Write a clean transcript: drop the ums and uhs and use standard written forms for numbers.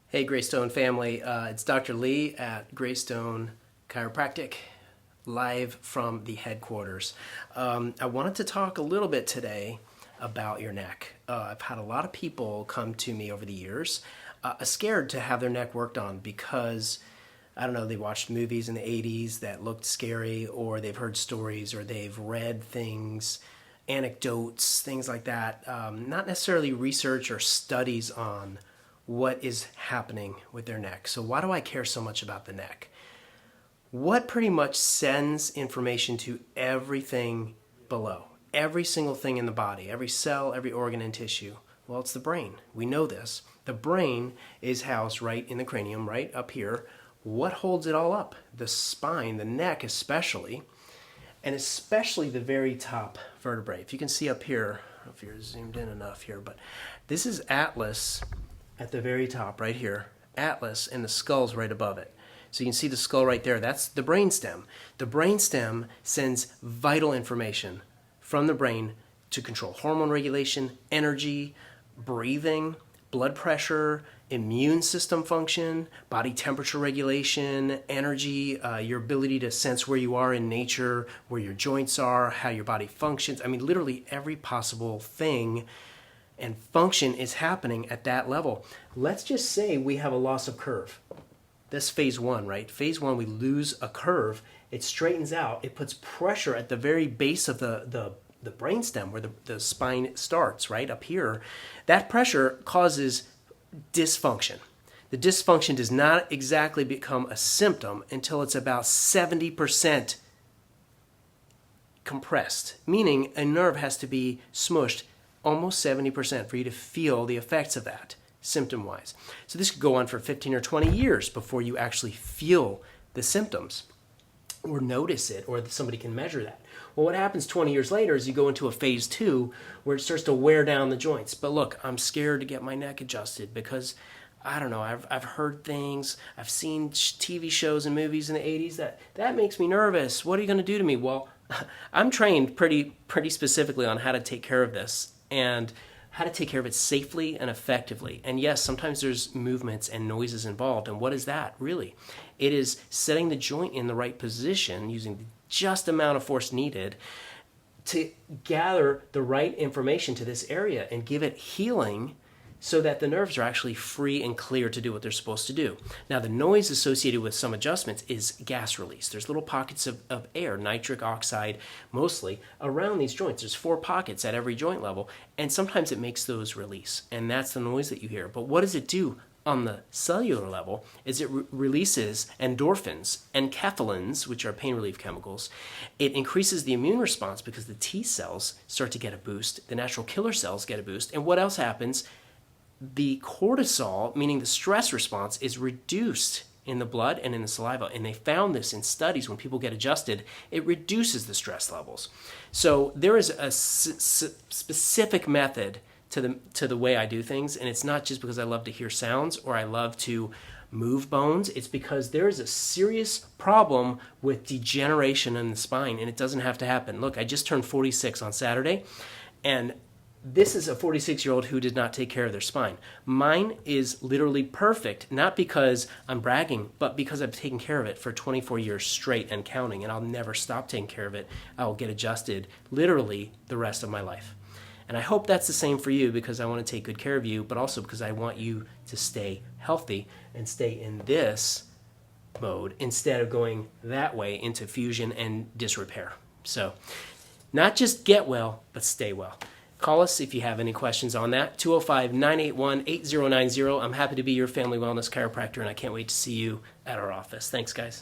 Hey Greystone family, it's Dr. Lee at Greystone Chiropractic, live from the headquarters. I wanted to talk a little bit today about your neck. I've had a lot of people come to me over the years scared to have their neck worked on because, I don't know, they watched movies in the 80s that looked scary, or they've heard stories, or they've read things, anecdotes, things like that. Not necessarily research or studies on what is happening with their neck. So why do I care so much about the neck? What pretty much sends information to everything below? Every single thing in the body, every cell, every organ and tissue. Well, it's the brain. We know this. The brain is housed right in the cranium, right up here. What holds it all up? The spine, the neck especially, and especially the very top vertebrae. If you can see up here, I don't know if you're zoomed in enough here, but this is atlas at the very top right here, atlas, and the skull's right above it. So you can see the skull right there. That's the brainstem. The brainstem sends vital information from the brain to control hormone regulation, energy, breathing, blood pressure, immune system function, body temperature regulation, energy, your ability to sense where you are in nature, where your joints are, how your body functions. I mean, literally every possible thing and function is happening at that level. Let's just say we have a loss of curve. That's phase one, right? Phase one, we lose a curve. It straightens out. It puts pressure at the very base of the brainstem where the spine starts, right up here. That pressure causes dysfunction. The dysfunction does not exactly become a symptom until it's about 70% compressed, meaning a nerve has to be smushed almost 70% for you to feel the effects of that symptom-wise. So this could go on for 15 or 20 years before you actually feel the symptoms or notice it, or that somebody can measure that. Well, what happens 20 years later is you go into a phase two where it starts to wear down the joints. But look, I'm scared to get my neck adjusted because, I don't know, I've heard things, I've seen TV shows and movies in the 80s that makes me nervous. What are you going to do to me? Well, I'm trained pretty specifically on how to take care of this and how to take care of it safely and effectively. And yes, sometimes there's movements and noises involved. And what is that, really? It is setting the joint in the right position using the just amount of force needed to gather the right information to this area and give it healing so that the nerves are actually free and clear to do what they're supposed to do. Now, the noise associated with some adjustments is gas release. There's little pockets of air, nitric oxide mostly, around these joints. There's 4 pockets at every joint level, and sometimes it makes those release, and that's the noise that you hear. But what does it do on the cellular level is it releases endorphins and enkephalins, which are pain relief chemicals. It increases the immune response because the T cells start to get a boost. The natural killer cells get a boost. And what else happens? The cortisol, meaning the stress response, is reduced in the blood and in the saliva. And they found this in studies when people get adjusted, it reduces the stress levels. So there is a specific method to the way I do things. And it's not just because I love to hear sounds or I love to move bones. It's because there is a serious problem with degeneration in the spine, and it doesn't have to happen. Look, I just turned 46 on Saturday, and this is a 46-year-old who did not take care of their spine. Mine is literally perfect, not because I'm bragging, but because I've taken care of it for 24 years straight and counting, and I'll never stop taking care of it. I will get adjusted literally the rest of my life. And I hope that's the same for you, because I want to take good care of you, but also because I want you to stay healthy and stay in this mode instead of going that way into fusion and disrepair. So not just get well, but stay well. Call us if you have any questions on that, 205-981-8090. I'm happy to be your family wellness chiropractor, and I can't wait to see you at our office. Thanks, guys.